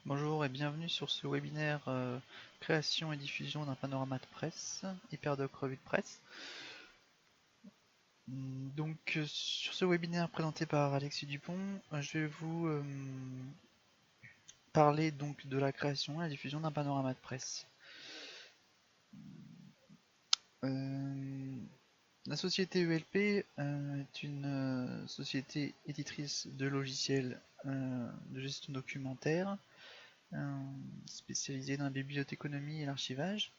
Bonjour et bienvenue sur ce webinaire création et diffusion d'un panorama de presse, Hyperdoc Revue de Presse. Sur ce webinaire présenté par Alexis Dupont, je vais vous parler donc de la création et la diffusion d'un panorama de presse. La société ELP est une société éditrice de logiciels de gestion documentaire spécialisée dans la bibliothéconomie et l'archivage.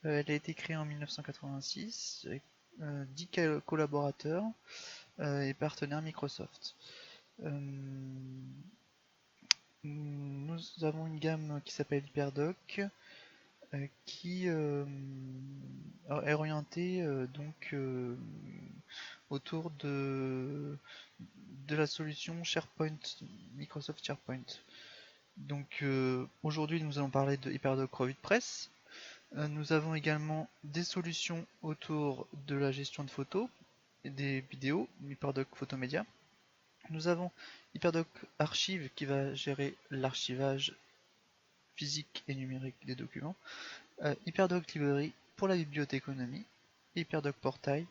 Elle a été créée en 1986 avec 10 collaborateurs et partenaires Microsoft. Nous avons une gamme qui s'appelle Hyperdoc qui est orientée autour de la solution SharePoint, Microsoft SharePoint. Aujourd'hui nous allons parler de Hyperdoc Revue de Presse. Nous avons également des solutions autour de la gestion de photos et des vidéos, Hyperdoc Photomédia. Nous avons Hyperdoc Archive qui va gérer l'archivage physique et numérique des documents, Hyperdoc Librairie pour la bibliothéconomie, et Hyperdoc Portail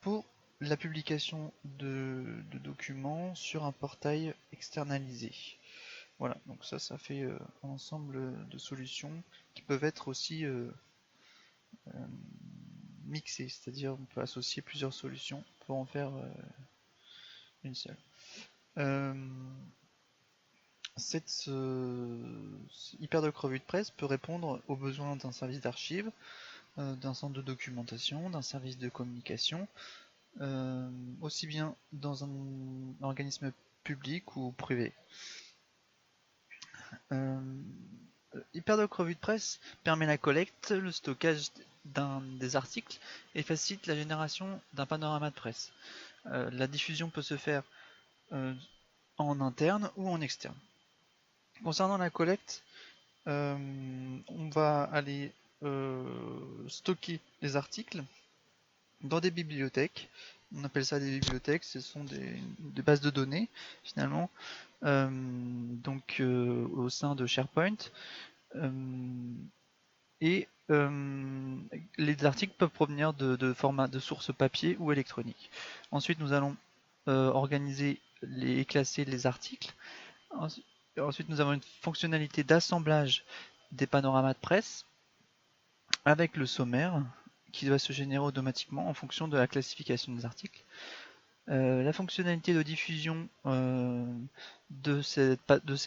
pour la publication de documents sur un portail externalisé. Voilà, donc ça fait un ensemble de solutions qui peuvent être aussi mixées, c'est-à-dire on peut associer plusieurs solutions pour en faire une seule. Cette Hyperdoc Revue de Presse peut répondre aux besoins d'un service d'archives, d'un centre de documentation, d'un service de communication, aussi bien dans un organisme public ou privé. Hyperdoc Revue de Presse permet la collecte, le stockage des articles et facilite la génération d'un panorama de presse. La diffusion peut se faire en interne ou en externe. Concernant la collecte, on va aller stocker les articles dans des bibliothèques. On appelle ça des bibliothèques, ce sont des bases de données finalement, au sein de SharePoint. Et les articles peuvent provenir de formats de sources papier ou électroniques. Ensuite, nous allons organiser et classer les articles. Ensuite, nous avons une fonctionnalité d'assemblage des panoramas de presse avec le sommaire qui va se générer automatiquement en fonction de la classification des articles. La fonctionnalité de diffusion de ces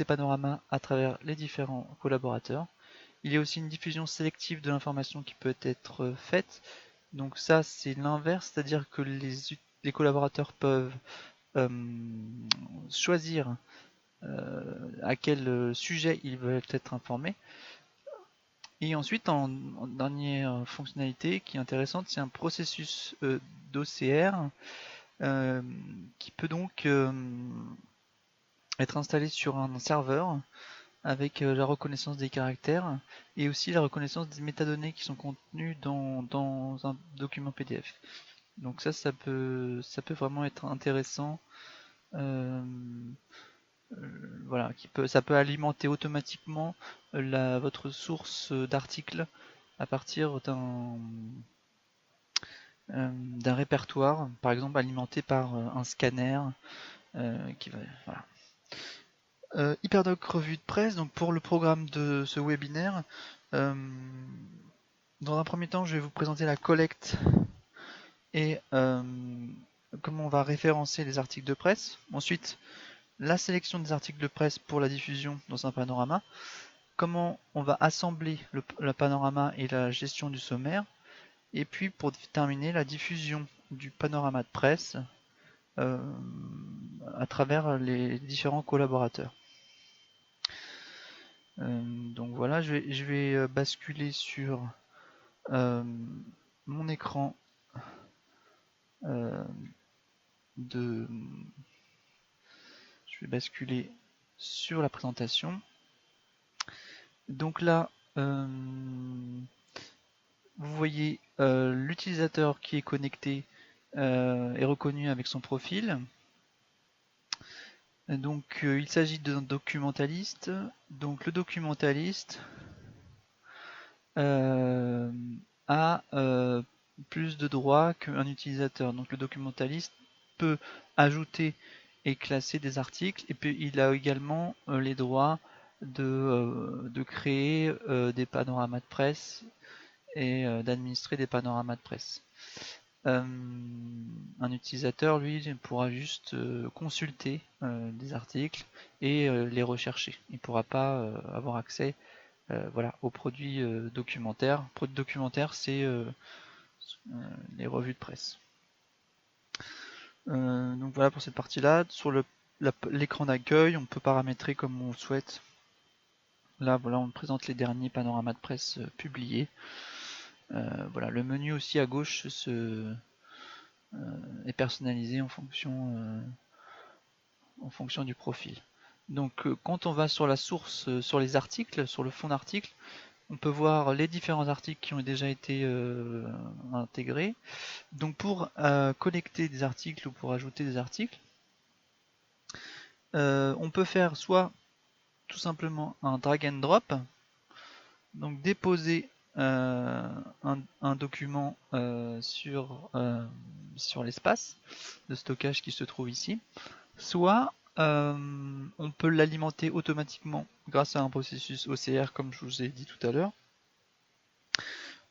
panoramas à travers les différents collaborateurs. Il y a aussi une diffusion sélective de l'information qui peut être faite. Donc ça, c'est l'inverse, c'est-à-dire que les collaborateurs peuvent choisir à quel sujet ils veulent être informés. Et ensuite, en dernière fonctionnalité qui est intéressante, c'est un processus d'OCR qui peut donc être installé sur un serveur avec la reconnaissance des caractères et aussi la reconnaissance des métadonnées qui sont contenues dans un document PDF. Donc ça peut vraiment être intéressant. Euh, voilà, ça peut alimenter automatiquement votre source d'articles à partir d'un répertoire, par exemple alimenté par un scanner qui va. Voilà. Hyperdoc Revue de Presse, donc pour le programme de ce webinaire, euh, dans un premier temps, je vais vous présenter la collecte et comment on va référencer les articles de presse. Ensuite, la sélection des articles de presse pour la diffusion dans un panorama. Comment on va assembler le panorama et la gestion du sommaire. Et puis, pour terminer, la diffusion du panorama de presse à travers les différents collaborateurs. Donc voilà, je vais basculer sur mon écran je vais basculer sur la présentation. Donc là, vous voyez l'utilisateur qui est connecté est reconnu avec son profil. Donc il s'agit d'un documentaliste. Donc le documentaliste euh, a plus de droits qu'un utilisateur. Donc le documentaliste peut ajouter et classer des articles, et puis il a également les droits de créer des panoramas de presse et d'administrer des panoramas de presse. Un utilisateur, lui, pourra juste consulter des articles et les rechercher. Il ne pourra pas avoir accès voilà, aux produits documentaires. Produits documentaires, c'est les revues de presse. Donc voilà pour cette partie-là. Sur l'écran d'accueil, on peut paramétrer comme on le souhaite. Là, voilà, on présente les derniers panoramas de presse publiés. Voilà, le menu aussi à gauche est personnalisé en fonction du profil. Donc quand on va sur la source, sur les articles, sur le fond d'article, on peut voir les différents articles qui ont déjà été intégrés. Donc pour collecter des articles ou pour ajouter des articles, on peut faire soit tout simplement un drag and drop, donc déposer un document sur l'espace de stockage qui se trouve ici, soit on peut l'alimenter automatiquement grâce à un processus OCR comme je vous ai dit tout à l'heure,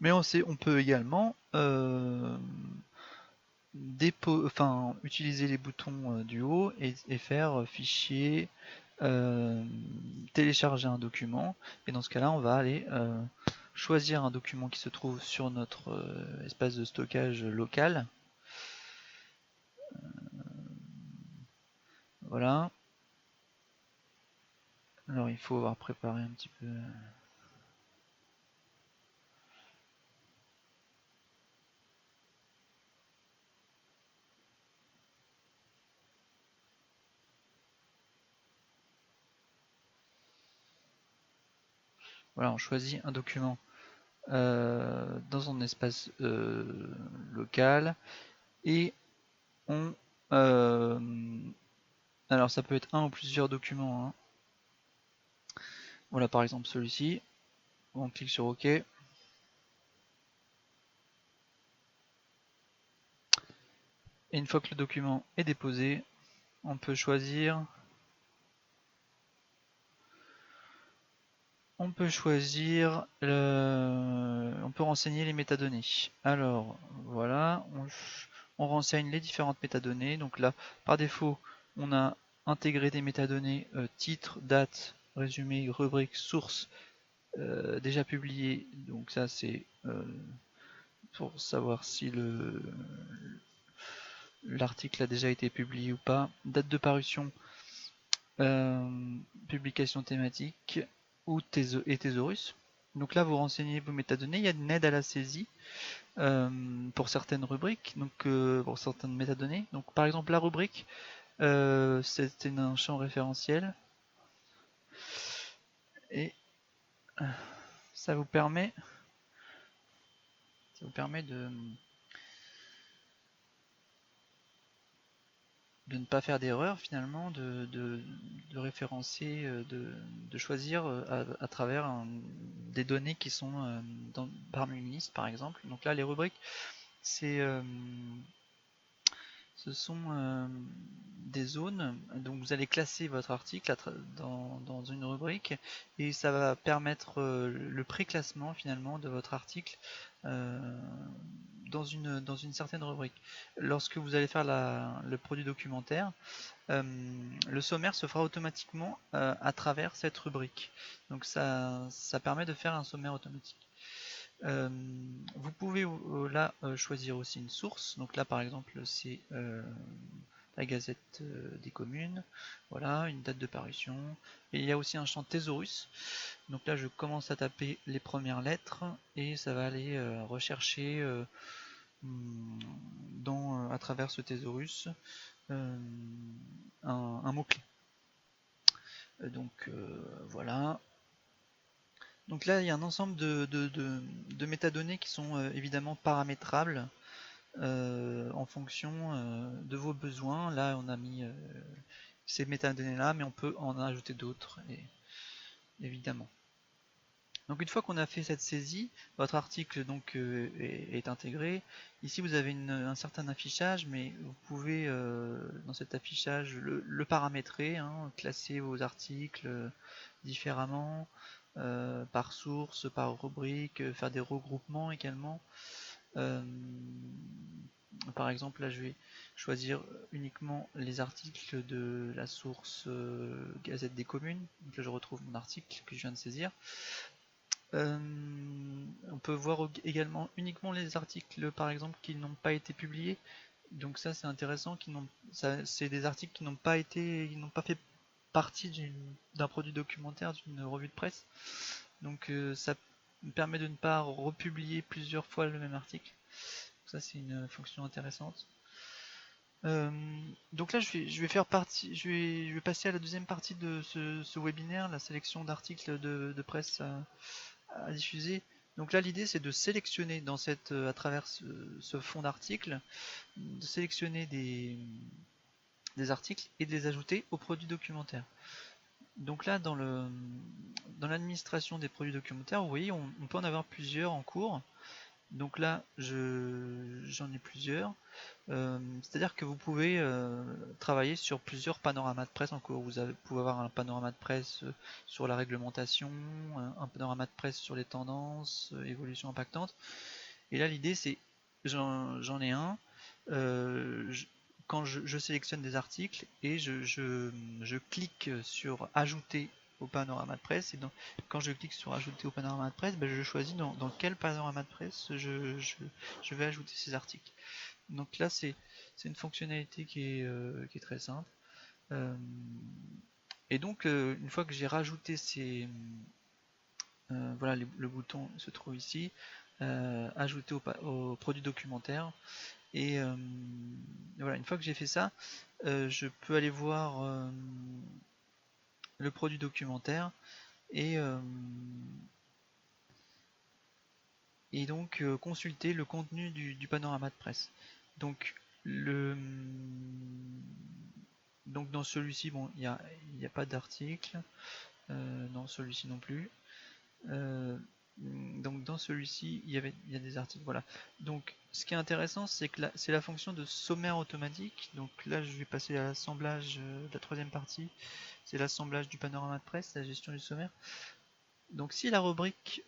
mais on peut également utiliser les boutons du haut et faire fichier, télécharger un document, et dans ce cas là on va aller choisir un document qui se trouve sur notre espace de stockage local. Voilà. Alors il faut avoir préparé un petit peu. Voilà, on choisit un document dans un espace local et on alors ça peut être un ou plusieurs documents, hein. Voilà par exemple celui-ci. On clique sur OK. Et une fois que le document est déposé, on peut choisir on peut renseigner les métadonnées. Alors voilà, on renseigne les différentes métadonnées. Donc là, par défaut, on a intégré des métadonnées titre, date, résumé, rubrique, source déjà publié. Donc ça c'est pour savoir si l'article a déjà été publié ou pas. Date de parution, publication thématique ou thésaurus. Donc là, vous renseignez vos métadonnées. Il y a une aide à la saisie pour certaines rubriques, donc pour certaines métadonnées. Donc par exemple, la rubrique, c'est un champ référentiel et ça vous permet, de ne pas faire d'erreur finalement, de référencer, de choisir à travers des données qui sont parmi une liste par exemple. Donc là les rubriques c'est ce sont des zones, donc vous allez classer votre article dans une rubrique et ça va permettre le pré-classement finalement de votre article euh, dans une certaine rubrique. Lorsque vous allez faire le produit documentaire, le sommaire se fera automatiquement à travers cette rubrique. Donc ça permet de faire un sommaire automatique. Vous pouvez là choisir aussi une source. Donc là par exemple c'est la Gazette des communes. Voilà, une date de parution. Et il y a aussi un champ thésaurus. Donc là je commence à taper les premières lettres et ça va aller rechercher à travers ce thésaurus euh, un mot-clé. Donc voilà. Donc là, il y a un ensemble de métadonnées qui sont évidemment paramétrables en fonction de vos besoins. Là, on a mis ces métadonnées-là, mais on peut en ajouter d'autres, évidemment. Donc une fois qu'on a fait cette saisie, votre article donc est intégré. Ici vous avez un certain affichage, mais vous pouvez dans cet affichage le paramétrer, hein, classer vos articles différemment, par source, par rubrique, faire des regroupements également. Par exemple, là je vais choisir uniquement les articles de la source Gazette des communes. Donc là je retrouve mon article que je viens de saisir. On peut voir également uniquement les articles par exemple qui n'ont pas été publiés. Donc ça c'est intéressant, c'est des articles qui n'ont pas fait partie d'un produit documentaire, d'une revue de presse. Donc ça me permet de ne pas republier plusieurs fois le même article. Ça c'est une fonction intéressante. Donc là je vais faire partie, je vais passer à la deuxième partie de ce webinaire, la sélection d'articles de presse à diffuser. Donc là l'idée c'est de sélectionner à travers ce fond d'articles, de sélectionner des articles et de les ajouter aux produits documentaires. Donc là dans l'administration des produits documentaires, vous voyez on peut en avoir plusieurs en cours. Donc là j'en ai plusieurs. C'est-à-dire que vous pouvez travailler sur plusieurs panoramas de presse en cours. Vous pouvez avoir un panorama de presse sur la réglementation, un panorama de presse sur les tendances, évolution impactante. Et là, l'idée, c'est, j'en ai un, quand je sélectionne des articles et je clique sur ajouter au panorama de presse, et quand je clique sur ajouter au panorama de presse, ben, je choisis dans quel panorama de presse je vais ajouter ces articles. Donc là, c'est une fonctionnalité qui est très simple. Et donc, une fois que j'ai rajouté voilà, le bouton se trouve ici, ajouter au produit documentaire. Et voilà, une fois que j'ai fait ça, je peux aller voir le produit documentaire et, donc consulter le contenu du panorama de presse. Donc, donc dans celui-ci, bon, il n'y a pas d'article, dans celui-ci non plus. Donc dans celui-ci, il y a des articles, voilà. Donc ce qui est intéressant, c'est que c'est la fonction de sommaire automatique. Donc là, je vais passer à l'assemblage de la troisième partie. C'est l'assemblage du panorama de presse, la gestion du sommaire. Donc si la rubrique,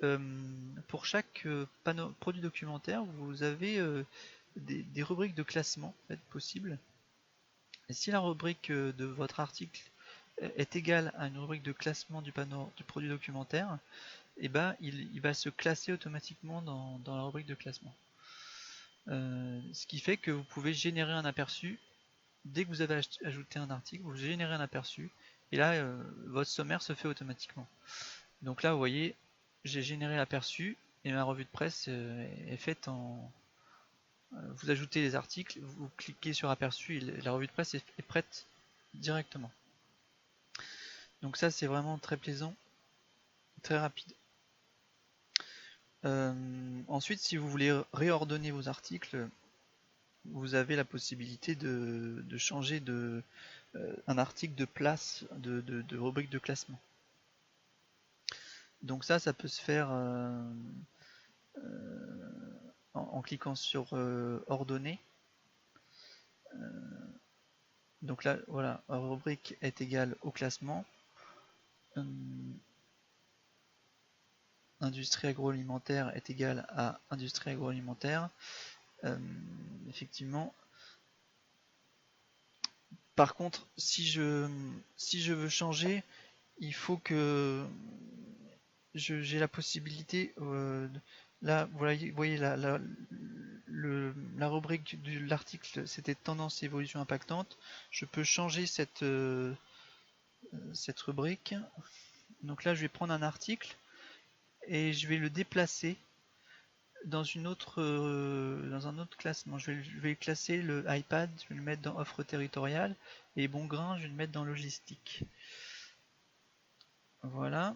pour chaque produit documentaire, vous avez des rubriques de classement en fait, possibles. Et si la rubrique de votre article est égale à une rubrique de classement du produit documentaire, et ben, il va se classer automatiquement dans la rubrique de classement. Ce qui fait que vous pouvez générer un aperçu. Dès que vous avez ajouté un article, vous générez un aperçu, et là, votre sommaire se fait automatiquement. Donc là, vous voyez, j'ai généré l'aperçu, et ma revue de presse est faite en... Vous ajoutez les articles, vous cliquez sur aperçu, et la revue de presse est prête directement. Donc ça, c'est vraiment très plaisant, très rapide. Ensuite, si vous voulez réordonner vos articles, vous avez la possibilité de changer un article de place de rubrique de classement. Donc ça peut se faire en cliquant sur ordonner. Donc là, voilà, rubrique est égale au classement. Industrie agroalimentaire est égale à industrie agroalimentaire. Effectivement. Par contre, si je veux changer, il faut que j'ai la possibilité, là, vous voyez la rubrique de l'article, c'était tendance et évolution impactante. Je peux changer cette rubrique. Donc là, je vais prendre un article et je vais le déplacer dans un autre classement. Je vais classer le iPad, je vais le mettre dans offre territoriale, et bon grain, je vais le mettre dans logistique. Voilà.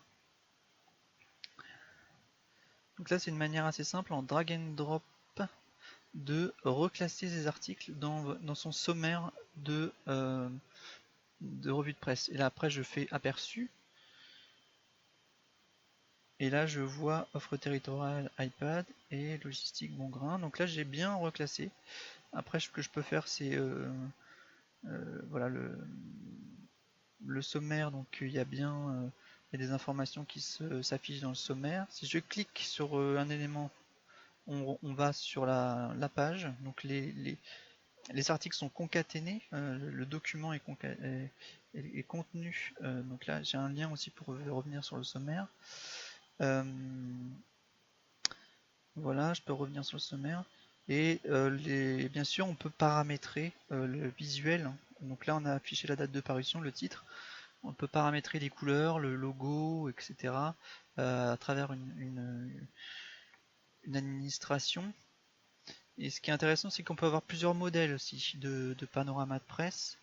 Donc là, c'est une manière assez simple en drag and drop de reclasser ces articles dans son sommaire de revue de presse. Et là après je fais aperçu. Et là je vois offre territoriale iPad et logistique bon grain. Donc là j'ai bien reclassé. Après ce que je peux faire c'est voilà le sommaire. Donc il y a bien il y a des informations qui s'affichent dans le sommaire. Si je clique sur un élément, on va sur la page. Donc les articles sont concaténés, le document est contenu. Donc là j'ai un lien aussi pour revenir sur le sommaire. Voilà, je peux revenir sur le sommaire. Et bien sûr, on peut paramétrer le visuel. Donc là, on a affiché la date de parution, le titre. On peut paramétrer les couleurs, le logo, etc. À travers une administration. Et ce qui est intéressant, c'est qu'on peut avoir plusieurs modèles aussi de panorama de presse.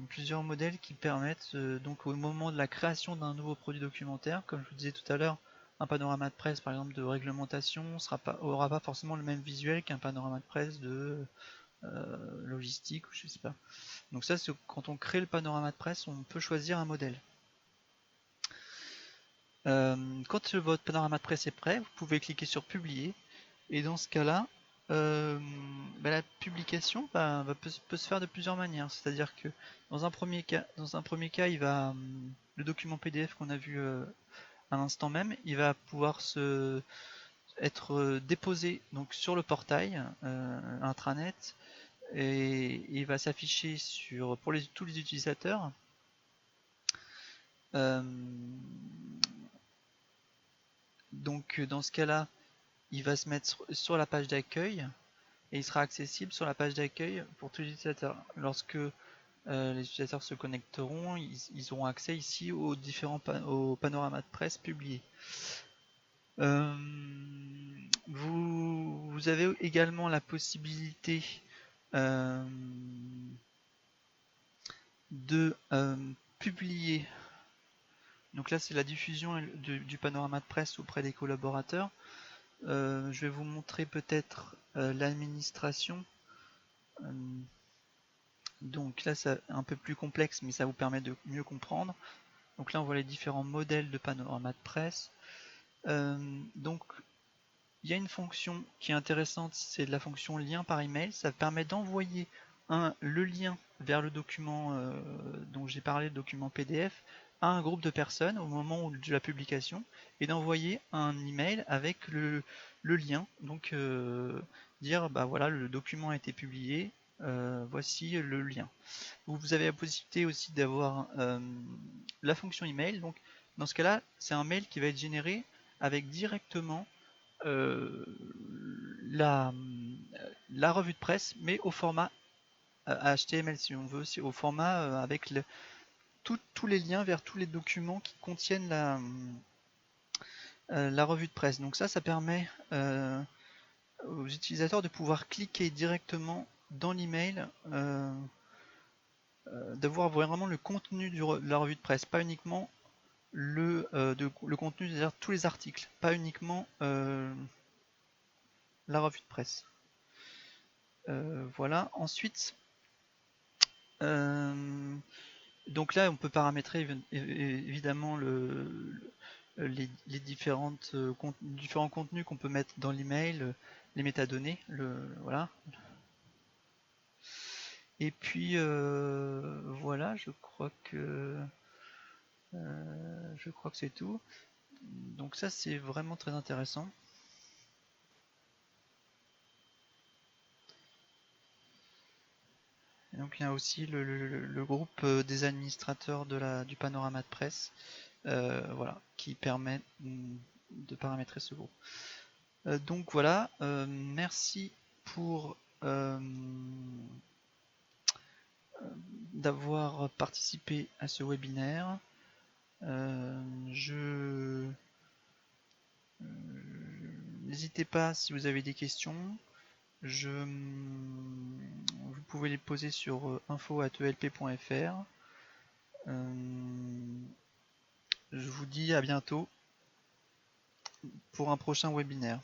Plusieurs modèles qui permettent, donc au moment de la création d'un nouveau produit documentaire, comme je vous disais tout à l'heure, un panorama de presse par exemple de réglementation aura pas forcément le même visuel qu'un panorama de presse de logistique ou je sais pas. Donc ça, c'est quand on crée le panorama de presse, on peut choisir un modèle. Quand votre panorama de presse est prêt, vous pouvez cliquer sur publier. Et dans ce cas-là, la publication peut se faire de plusieurs manières. C'est-à-dire que dans un premier cas, le document PDF qu'on a vu à l'instant même, il va pouvoir être déposé donc sur le portail intranet et il va s'afficher pour tous les utilisateurs. Donc dans ce cas-là, il va se mettre sur la page d'accueil et il sera accessible sur la page d'accueil pour tous les utilisateurs. Lorsque les utilisateurs se connecteront, ils auront accès ici aux différents au panorama de presse publiés. Vous avez également la possibilité de publier. Donc là, c'est la diffusion du panorama de presse auprès des collaborateurs. Je vais vous montrer peut-être l'administration. Donc là, c'est un peu plus complexe, mais ça vous permet de mieux comprendre. Donc là, on voit les différents modèles de panorama de presse. Donc, il y a une fonction qui est intéressante, c'est la fonction lien par email. Ça permet d'envoyer le lien vers le document dont j'ai parlé, le document PDF, à un groupe de personnes au moment de la publication et d'envoyer un email avec le lien. Donc, dire bah voilà, le document a été publié, voici le lien. Vous avez la possibilité aussi d'avoir la fonction email. Donc, dans ce cas-là, c'est un mail qui va être généré avec directement la, la revue de presse, mais au format HTML si on veut, c'est au format avec tous les liens vers tous les documents qui contiennent la revue de presse. Donc ça permet aux utilisateurs de pouvoir cliquer directement dans l'email, d'avoir vraiment le contenu de la revue de presse, pas uniquement le contenu, c'est-à-dire tous les articles, pas uniquement la revue de presse. Voilà. Ensuite, donc là, on peut paramétrer évidemment les différents contenus qu'on peut mettre dans l'email, les métadonnées, voilà. Et puis voilà, je crois que c'est tout. Donc ça, c'est vraiment très intéressant. Et donc il y a aussi le groupe des administrateurs du panorama de presse, voilà, qui permet de paramétrer ce groupe. Donc voilà, merci pour d'avoir participé à ce webinaire. N'hésitez pas si vous avez des questions. Vous pouvez les poser sur info@elp.fr. Je vous dis à bientôt pour un prochain webinaire.